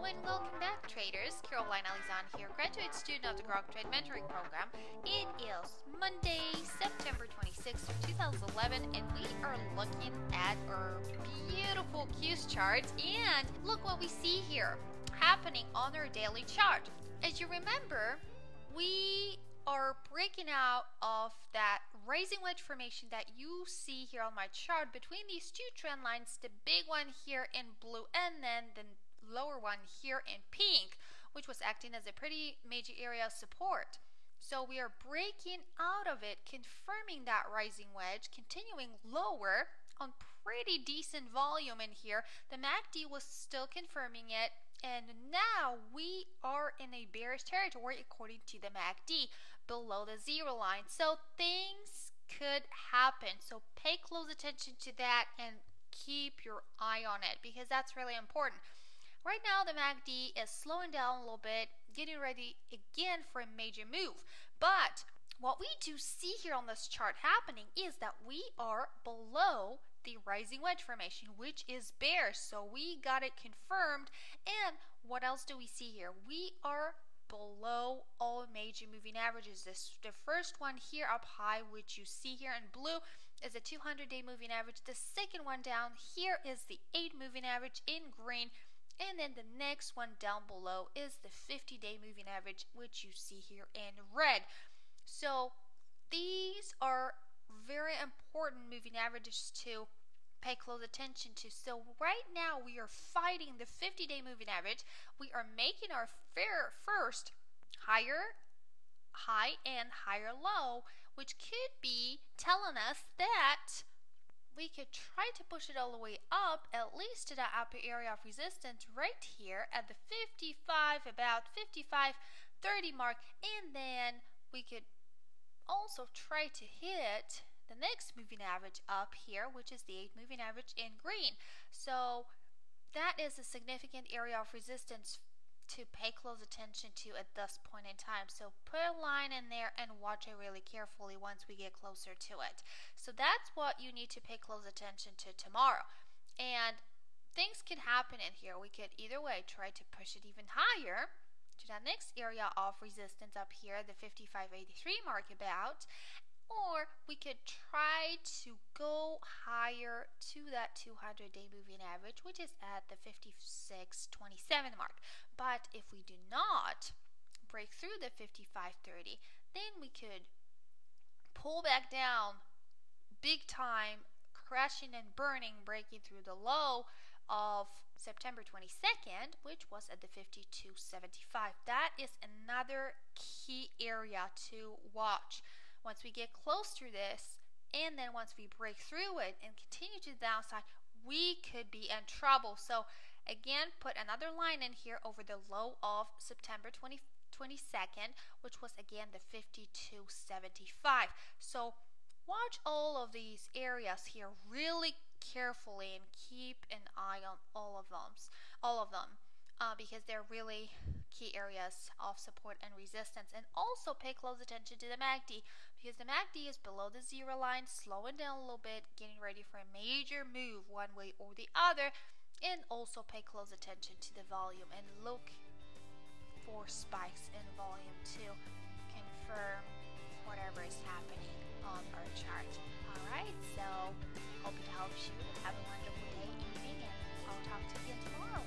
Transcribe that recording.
and welcome back, traders. Caroline Alizan here, graduate student of the Grok Trade Mentoring Program. It is Monday, September 26, 2011, and we are looking at our beautiful Qs chart. And look what we see here happening on our daily chart. As you remember, we are breaking out of that rising wedge formation that you see here on my chart between these two trend lines, the big one here in blue and then the lower one here in pink, which was acting as a pretty major area of support. So we are breaking out of it, confirming that rising wedge, continuing lower on pretty decent volume in here. The MACD was still confirming it, and now we are in a bearish territory according to the MACD below the zero line. So things could happen. So pay close attention to that and keep your eye on it, because that's really important. Right now the MACD is slowing down a little bit, getting ready again for a major move. But what we do see here on this chart happening is that we are below the rising wedge formation, which is bearish. So we got it confirmed. And what else do we see here? We are below all major moving averages. The first one here up high, which you see here in blue, is a 200-day moving average. The second one down here is the 8 moving average in green. And then the next one down below is the 50-day moving average, which you see here in red. So these are very important moving averages to pay close attention to. So right now we are fighting the 50-day moving average. We are making our first higher high and higher low, which could be telling us that we could try to push it all the way up, at least to that upper area of resistance right here at the 55, about 55.30 mark, and then we could also try to hit the next moving average up here, which is the 8 moving average in green. So that is a significant area of resistance to pay close attention to at this point in time. So put a line in there and watch it really carefully once we get closer to it. So that's what you need to pay close attention to tomorrow. And things can happen in here. We could either way try to push it even higher to that next area of resistance up here, the 55.83 mark about, or we could try to go higher to that 200-day moving average, which is at the 56.27 mark. But if we do not break through the 55.30, then we could pull back down big time, crashing and burning, breaking through the low of September 22nd, which was at the 52.75. That is another key area to watch. Once we get close to this, and then once we break through it and continue to the downside, we could be in trouble. So again, put another line in here over the low of September 22nd, which was again the 52.75. So watch all of these areas here really carefully and keep an eye on all of them. Because they're really key areas of support and resistance. And also pay close attention to the MACD, because the MACD is below the zero line, slowing down a little bit, getting ready for a major move one way or the other. And also pay close attention to the volume and look for spikes in volume to confirm whatever is happening on our chart. Alright, so hope it helps you. Have a wonderful day, evening, and I'll talk to you again tomorrow.